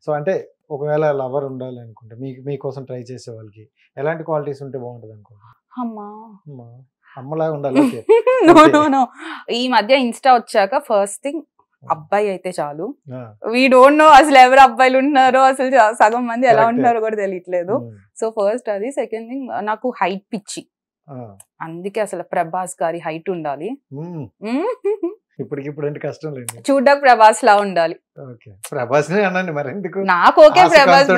So అంటే ఒకవేళ lover ఉండాలి అనుకుంటే మీకోసం ట్రై చేసే వాళ్ళకి ఎలాంటి క్వాలిటీస్ ఉంటే బాగుంటది అనుకుంటా? అమ్మా అమ్మలాగా ఉండాలి. ఓకే. నో నో నో ఈ మధ్య ఇన్స్టా వచ్చాక ఫస్ట్ థింగ్ అబ్బాయి అయితే చాలు. వీ డోంట్ నో అసలు ఎవరు అబ్బాయిలు ఉంటున్నారో, అసలు సగం మంది ఎలా ఉంటున్నారో కూడా తెలియట్లేదు. సో ఫస్ట్ అది. సెకండ్ థింగ్ నాకు హైట్ పిచ్చి, అందుకే అసలు ప్రభాస్ గారి హైట్ ఉండాలి. ఇప్పటికిప్పుడు అంటే కష్టం లేదు, చూడ్డానికి ప్రభాస్ లా ఉండాలి. ప్రభాస్ అనండి మరి ఎందుకు, నాకు ఓకే ప్రభాస్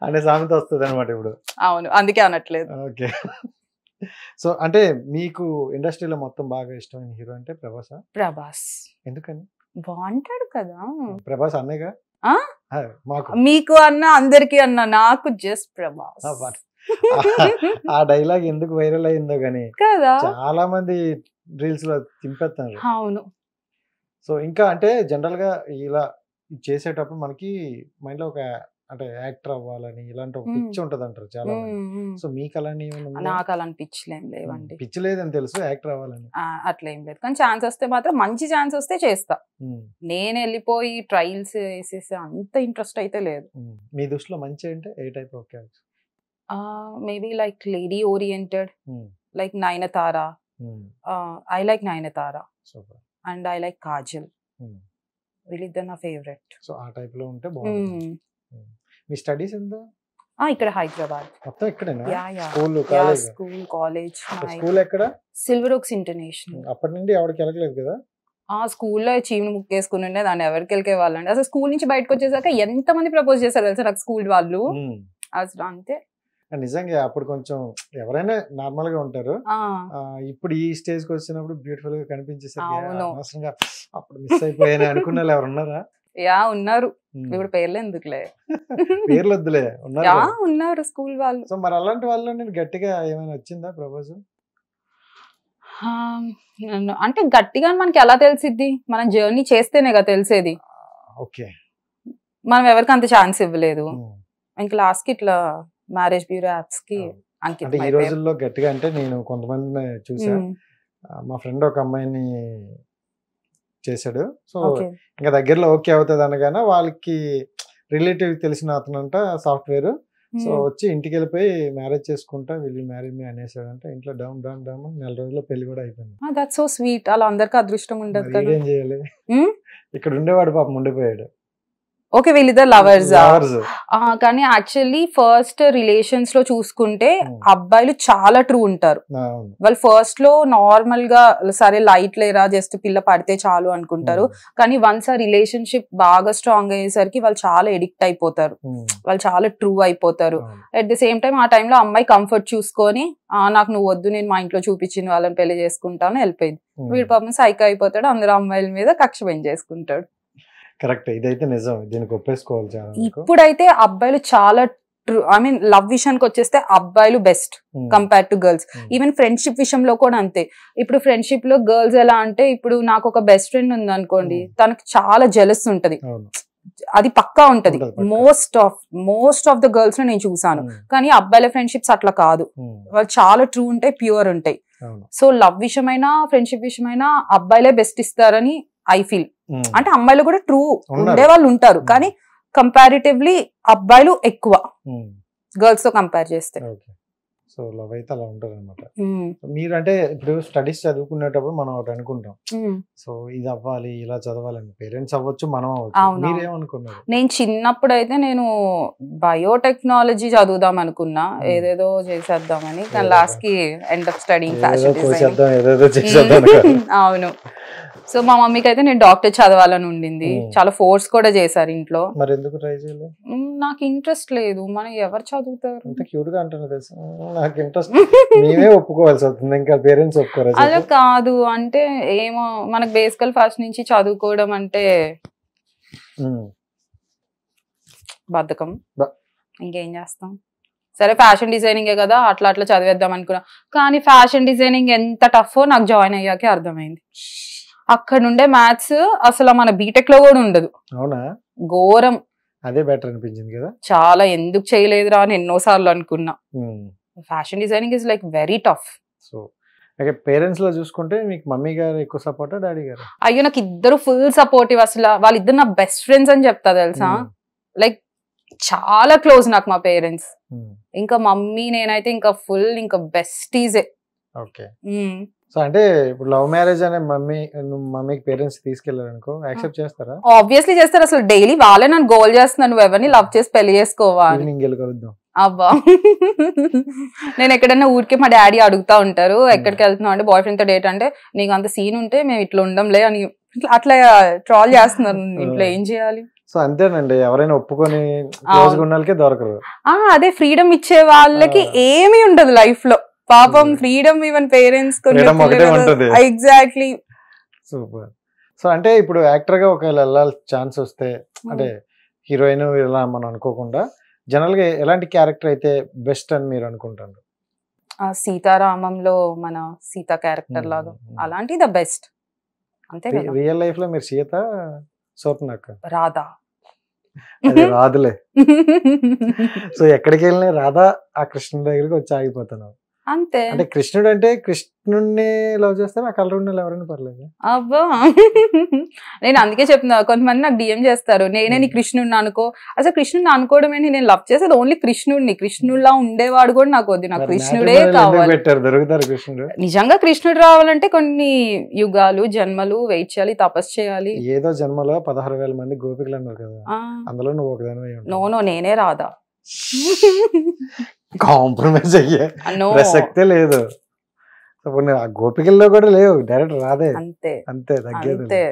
అనే సామెత వస్తుంది అనమాట ఇప్పుడు. అవును, అందుకే అనట్లేదు. ఓకే. సో అంటే మీకు ఇండస్ట్రీలో మొత్తం బాగా ఇష్టమైన హీరో అంటే ప్రభాసా? ప్రభాస్. ఎందుకని? బాగుంటాడు కదా. ప్రభాస్ అన్నయ్యగా మీకు అన్న అందరికి అన్న, నాకు జస్ట్ ప్రభాస్. ఆ డైలాగ్ ఎందుకు వైరల్ అయిందో గానీ కదా, చాలా మంది రీల్స్ లో తింపేస్తారు. అవును. సో ఇంకా అంటే జనరల్ గా ఇలా చేసేటప్పుడు మనకి మైండ్ లో ఒక అంటే యాక్టర్ అవ్వాలని ఇలాంటి ఒక పిచ్చి ఉంటది అంటారు చాలా మంది. సో మీకు అలాంటి నాకు అలాంటి పిచ్చిలేం లేవండి. పిచ్చి లేదని తెలుసు, యాక్టర్ అవ్వాలని అట్లా ఏం లేదు. కానీ ఛాన్స్ వస్తే మాత్రం, మంచి ఛాన్స్ వస్తే చేస్తా. నేను వెళ్ళిపోయి ట్రయల్స్ వేసేసి అంత ఇంట్రెస్ట్ అయితే లేదు. మీ దృష్టిలో మంచి అంటే ఏ type of character? Maybe like lady oriented, like Nayanthara. I like Nayanthara and I like Kajal. వీళ్ళిద్దరు నా ఫేవరెట్. సో ఆ టైప్ లో ఉంటే బాగుంటుంది. మీ స్టడీస్ ఎంత? ఇక్కడ హైదరాబాద్. మొత్తం ఇక్కడేనా? School college. స్కూల్ ఎక్కడ? Silver Oaks International. అప్పటి నుండి ఎవరికి వెళ్ళలేదు కదా? స్కూల్లో చీమను ముక్కేసుకుని ఉండే దాన్ని, ఎవరికి వెళ్ళే వాళ్ళండి. అసలు స్కూల్ నుంచి బయటకు వచ్చేసాక ఎంత మంది ప్రపోజ్ చేశారు తెలుసా నాకు స్కూల్ వాళ్ళు. అసలు అంతే నిజంగా. అప్పుడు కొంచెం ఎవరైనా నార్మల్ గా ఉంటారు, ఇప్పుడు ఈ స్టేజ్ కి వచ్చినప్పుడు బ్యూటిఫుల్ గా కనిపించేసరికి అవసరంగా అప్పుడు మిస్ అయిపోయాను అనుకున్న వాళ్ళు ఎవరు ఉన్నారా? ఉన్నారు. ఇప్పుడు పేర్లు ఎందుకులే, పేర్లు వద్దులే, ఉన్నారు స్కూల్ వాళ్ళు. సో మరి అలాంటి వాళ్ళు నేను గట్టిగా ఏమైనా వచ్చిందా ప్రపోజల్? అంటే గట్టిగా మనకి ఎలా తెలిసిద్ది, మనం జర్నీ చేస్తేనే కదా తెలిసేది. ఓకే. మనం ఎవరికి అంత ఛాన్స్ ఇవ్వలేదు. ఇంకా లాస్ట్ కి ఇట్లా మ్యారేజ్ బ్యూరో యాప్స్ కి అంటే ఈ రోజుల్లో గట్టిగా అంటే నేను కొంతమందిని చూసా. మా ఫ్రెండ్ ఒక అమ్మాయిని చేశాడు. సో ఇంకా దగ్గరలో ఓకే అవుతుంది అనగానే వాళ్ళకి రిలేటివ్ తెలిసిన అతనంట సాఫ్ట్వేర్. సో వచ్చి ఇంటికి వెళ్ళిపోయి మ్యారేజ్ చేసుకుంటా వీళ్ళు మ్యారేజ్ మీ అనేసాడంట. ఇంట్లో డౌన్ డౌన్ డౌన్ నెల రోజుల్లో పెళ్లి కూడా అయిపోయింది. That's so sweet. అలా అందరికి అదృష్టం ఉండదు కదా. ఏం చేయాలి, ఇక్కడ ఉండేవాడు పాపం ఉండిపోయాడు. ఓకే, వీళ్ళిద్దరు లవర్స్. కానీ యాక్చువల్లీ ఫస్ట్ రిలేషన్స్ లో చూసుకుంటే అబ్బాయిలు చాలా ట్రూ ఉంటారు. వాళ్ళు ఫస్ట్ లో నార్మల్ గా సరే లైట్ లేరా జస్ట్ పిల్ల పడితే చాలు అనుకుంటారు. కానీ వన్స్ ఆ రిలేషన్షిప్ బాగా స్ట్రాంగ్ అయ్యేసరికి వాళ్ళు చాలా ఎడిక్ట్ అయిపోతారు, వాళ్ళు చాలా ట్రూ అయిపోతారు. అట్ ది సేమ్ టైం ఆ టైంలో అమ్మాయి కంఫర్ట్ చూసుకొని నాకు నువ్వు వద్దు, నేను మా ఇంట్లో చూపించిన వాళ్ళని పెళ్లి చేసుకుంటాను వెళ్ళిపోయింది. వీడి పాపం సైకో అయిపోతాడు, అందరు అమ్మాయిల మీద కక్ష పెంచేసుకుంటాడు. కరెక్ట్, ఇదైతే నిజం, దీనికి ఒప్పేసుకోవాలి. ఇప్పుడైతే అబ్బాయిలు చాలా ట్రూ. ఐ మీన్ లవ్ విషయానికి వచ్చేస్తే అబ్బాయిలు best compare to girls. Even friendship విషయంలో కూడా అంతే. ఇప్పుడు ఫ్రెండ్షిప్ లో గర్ల్స్ ఎలా అంటే, ఇప్పుడు నాకు ఒక బెస్ట్ ఫ్రెండ్ ఉంది అనుకోండి, తనకు చాలా జెలస్ ఉంటది, అది పక్కా ఉంటది. మోస్ట్ ఆఫ్ ద గర్ల్స్ లో నేను చూసాను. కానీ అబ్బాయిల ఫ్రెండ్షిప్స్ అట్లా కాదు, వాళ్ళు చాలా ట్రూ ఉంటాయి, ప్యూర్ ఉంటాయి. సో లవ్ విషయమైనా ఫ్రెండ్షిప్ విషయమైనా అబ్బాయిలే బెస్ట్ ఇస్తారని ఐ ఫీల్. అంటే అమ్మాయిలు కూడా ట్రూ ఉండే వాళ్ళు ఉంటారు, కానీ కంపారిటివ్లీ అబ్బాయిలు ఎక్కువ గర్ల్స్ తో కంపేర్ చేస్తే. సో లవ్ అయితే అలా ఉంటుంది అనమాట. మీరు అంటే ఇప్పుడు స్టడీస్ చదువుకునేటప్పుడు మనం ఒకటి అనుకుంటాం, సో ఇది అవ్వాలి ఇలా చదవాలని. పేరెంట్స్ అవ్వచ్చు, మనం అవ్వచ్చు. మీరేమనుకున్నారు? నేను చిన్నప్పుడు అయితే నేను బయోటెక్నాలజీ చదువుదాం అనుకున్నా, ఏదేదో చేసేద్దామని. కానీ లాస్ట్ కి end of studying fashion designing. అవును. సో మా మమ్మీకి అయితే నేను డాక్టర్ చదవాలని ఉండింది, చాలా ఫోర్స్ కూడా చేశారు ఇంట్లో. మరి ఎందుకు ట్రై చేయలేదు? నాకు ఇంట్రెస్ట్ లేదు. మనం ఎవరు చదువుతారు? అంత క్యూట్ గా అంటున్నా తెలుసా, నాకు ఇంట్రెస్ట్ మేమే ఒప్పుకోవాల్సి వస్తుంది, ఇంకా పేరెంట్స్ ఒప్పుకోరు. అలా కాదు, అంటే ఏమో మనకు బేసికల్ ఫస్ట్ నుంచి చదువుకోవడం అంటే బద్ధకం, ఇంకేం చేస్తాం. సరే ఫ్యాషన్ డిజైనింగే కదా, అట్లా అట్లా చదివేద్దాం అనుకున్నా. కానీ ఫ్యాషన్ డిజైనింగ్ ఎంత టఫో నాకు జాయిన్ అయ్యాకే అర్థమైంది. అక్కడ ఉండే మ్యాథ్స్ అసలు మన బీటెక్ లో కూడా ఉండదు. అవునా? ఘోరం. అదే బెటర్ అనిపించింది కదా చాలా. ఎందుకు చేయలేదురా అని ఎన్నోసార్లు అనుకున్నా. Fashion designing is like very tough. So parents లో చూసుకుంటే మీకు మమ్మీ గారు ఎక్కువ సపోర్టా డాడీ గారు? అయ్యో నాకు ఇద్దరు ఫుల్ సపోర్టివ్, అసలు వాళ్ళిద్దరు నా బెస్ట్ ఫ్రెండ్స్ అని చెప్తా తెలుసా. లైక్ చాలా క్లోజ్ నాకు మా పేరెంట్స్. ఇంకా మమ్మీ నేనైతే ఇంకా ఫుల్ ఇంకా బెస్టీజే. ఓకే. సో అంటే ఇప్పుడు లవ్ మ్యారేజ్ అనే మమ్మీకి పేరెంట్స్ తీసుకెళ్లారనుకో యాక్సెప్ట్ చేస్తారా? ఆబ్వియస్లీ చేస్తారు. అసలు డైలీ వాళ్ళే నన్ను గోల్ చేస్తున్నారు, నువ్వు ఎవరిని లవ్ చేసి పెళ్లి చేసుకోవాలి. అబ్బా నేను ఎక్కడైనా ఊరికే మా డాడీ అడుగుతా ఉంటారు ఎక్కడికి వెళ్తున్నావు అంటే బాయ్ ఫ్రెండ్ తో డేట్ అంటే, నీకు అంత సీన్ ఉంటే మేము ఇట్లా ఉండంలే అని అట్లా ట్రాల్ చేస్తున్నారు. ఇంట్లో ఏం చేయాలి? సో అంతేనండి, ఎవరైనా ఒప్పుకొని క్లోజ్గా ఉన్న వాళ్ళకే దొరకరు. అదే ఫ్రీడమ్ ఇచ్చే వాళ్ళకి ఏమీ ఉండదు లైఫ్ లో. పాపం freedom even parents exactly. Super. So అంటే ఇప్పుడు యాక్టర్ గా ఒకవేళ వెళ్ళాలి ఛాన్స్ వస్తే, అంటే హీరోయిన్ ఇలా మనం అనుకోకుండా జనరల్ గా ఎలాంటి క్యారెక్టర్ అయితే బెస్ట్ అని మీరు అనుకుంటారు? సీతారామంలో మన సీత క్యారెక్టర్ లాగా అలాంటి ద బెస్ట్. అంతే కదా. రియల్ లైఫ్ లో మీరు సీత, స్వప్నక్క, రాధా రాదులే. సో ఎక్కడికి వెళ్ళినా రాధా ఆ కృష్ణుడి దగ్గరికి వచ్చి ఆగిపోతున్నావు అంతే. అంటే కృష్ణుడు అంటే కృష్ణుడిని లవ్ చేస్తారు, ఆ కలర్ ఉన్న ఎవరైనా పర్లేదు. అబ్బా నేను అందుకే చెప్తున్నా, కొంతమంది నాకు డిఎం చేస్తారు నేనే నీ కృష్ణుడిని అనుకో. అసలు కృష్ణుడిని అనుకోవడం ఏంటి, నేను లవ్ చేసేది ఓన్లీ కృష్ణుడిని. కృష్ణుడిలా ఉండేవాడు కూడా నాకు వద్దు, నాకు కృష్ణుడే కావాలి. దొరుకుతారు కృష్ణుడు. నిజంగా కృష్ణుడు రావాలంటే కొన్ని యుగాలు జన్మలు వెయిట్ చేయాలి, తపస్సు చేయాలి. ఏదో జన్మలో 16,000 మంది గోపికలు అన్నారు కదా, అందులో నువ్వు ఒకదానివే. నో నేనే రాధా. కాంప్రమైజ్ అయ్యే ప్రసక్తే లేదు. ఆ గోపికల్లో కూడా లేవు, డైరెక్ట్ రాదే. అంతే అంతే తగ్గేది.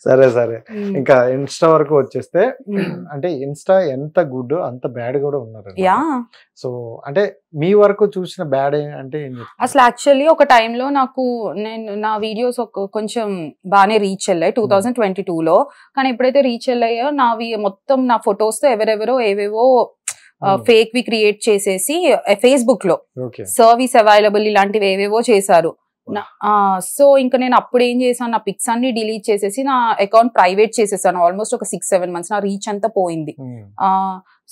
సరే సరే, ఇంకా ఇన్స్టా వరకు వచ్చేస్తే, అంటే ఇన్స్టా ఎంత గుడ్ అంత బ్యాడ్ కూడా ఉన్నారు. సో అంటే మీ వరకు చూసిన బ్యాడ్ అంటే అసలు యాక్చువల్లీ ఒక టైంలో నా వీడియోస్ కొంచెం బాగానే రీచ్ వెళ్ళాయి 2022లో. కానీ ఎప్పుడైతే రీచ్ వెళ్ళాయో నావి మొత్తం నా ఫొటోస్ తో ఎవరెవరో ఏవేవో ఫేక్ వి క్రియేట్ చేసేసి ఫేస్బుక్ లో సర్వీస్ అవైలబుల్ ఇలాంటివి ఏవేవో చేశారు. సో ఇంకా నేను అప్పుడు ఏం చేశాను, నా పిక్స్ అన్ని డిలీట్ చేసేసి నా అకౌంట్ ప్రైవేట్ చేసేసాను. ఆల్మోస్ట్ ఒక 6-7 months నా రీచ్ అంతా పోయింది.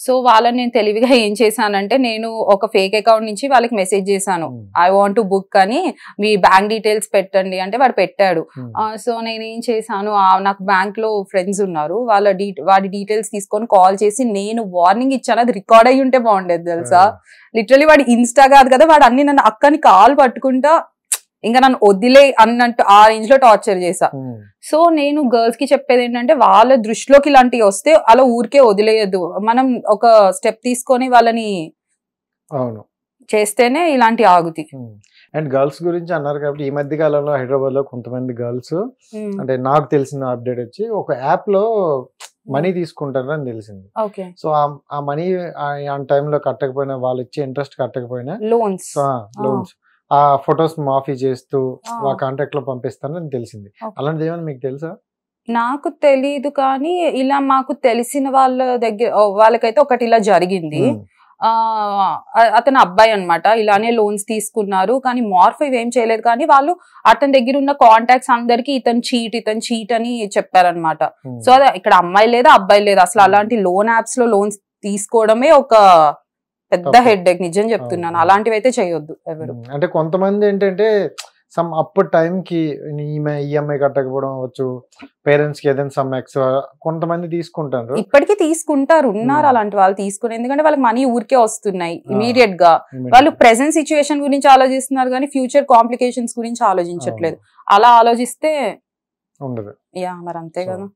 సో వాళ్ళని నేను తెలివిగా ఏం చేశానంటే, నేను ఒక ఫేక్ అకౌంట్ నుంచి వాళ్ళకి మెసేజ్ చేశాను, ఐ వాంట్ టు బుక్ అని, మీ బ్యాంక్ డీటెయిల్స్ పెట్టండి అంటే వాడు పెట్టాడు. సో నేను ఏం చేశాను, నాకు బ్యాంక్ లో ఫ్రెండ్స్ ఉన్నారు, వాడి డీటెయిల్స్ తీసుకొని కాల్ చేసి నేను వార్నింగ్ ఇచ్చాను. అది రికార్డ్ అయ్యి ఉంటే బాగుండేది తెలుసా. లిటరలీ వాడి ఇన్స్టా కాదు కదా, వాడు అన్ని నన్ను అక్కని కాల్ పట్టుకుంటా ఇంకా నన్ను వదిలే అన్నట్టు ఆ రేంజ్ లో టార్చర్ చేశా. సో నేను గర్ల్స్ కి చెప్పేది ఏంటంటే, వాళ్ళ దృష్టిలోకి ఇలాంటివి వస్తే అలా ఊరికే వదిలేయద్దు, మనం ఒక స్టెప్ తీసుకొని వాళ్ళని చేస్తేనే ఇలాంటి ఆగుతాయి. అండ్ గర్ల్స్ గురించి అన్నారు కాబట్టి, ఈ మధ్య కాలంలో హైదరాబాద్ లో కొంతమంది గర్ల్స్, అంటే నాకు తెలిసిన అప్డేట్ వచ్చి, ఒక యాప్ లో మనీ తీసుకుంటారు అని తెలిసింది. సో ఆ మనీ ఆ టైంలో కట్టకపోయినా, వాళ్ళు ఇచ్చే ఇంట్రెస్ట్ కట్టకపోయినా లోన్స్ ఆ ఫొటోస్ మాఫీ చేస్తూ ఆ కాంటాక్ట్ లో పంపిస్తానని తెలిసింది. అలాంటిది ఏమైనా మీకు తెలుసా? నాకు తెలీదు, కానీ ఇలా మాకు తెలిసిన వాళ్ళ దగ్గర వాళ్ళకైతే ఒకటి ఇలా జరిగింది. అతను అబ్బాయి అన్నమాట, ఇలానే లోన్స్ తీసుకున్నారు కానీ మార్ఫ్ ఇవేం చేయలేదు. కానీ వాళ్ళు అతని దగ్గర ఉన్న కాంటాక్ట్స్ అందరికి ఇతను చీట్ అని చెప్పారనమాట. సో అది ఇక్కడ అమ్మాయి లేదా అబ్బాయి లేదా, అసలు అలాంటి లోన్ యాప్స్ లో లోన్స్ తీసుకోవడమే ఒక పెద్ద హెడ్ ఏక్. నిజం చెప్తున్నాను, అలాంటివి అయితే చేయొద్దు ఎవరు. అంటే కొంతమంది ఏంటంటే అప్పుడు టైం కి ఈఎంఐ కట్టకపోవడం అవ్వచ్చు, పేరెంట్స్ కి ఏదైనా సమ్ ఎక్స్ట్రా కొంతమంది తీసుకుంటారు. ఇప్పటికీ తీసుకుంటారు, ఉన్నారు అలాంటి వాళ్ళు తీసుకుని. ఎందుకంటే వాళ్ళకి మనీ ఊరికే వస్తున్నాయి ఇమీడియట్ గా. వాళ్ళు ప్రెసెంట్ సిచ్యువేషన్ గురించి ఆలోచిస్తున్నారు కానీ ఫ్యూచర్ కాంప్లికేషన్స్ గురించి ఆలోచించట్లేదు. అలా ఆలోచిస్తే ఉండదు. మరి అంతే కదా.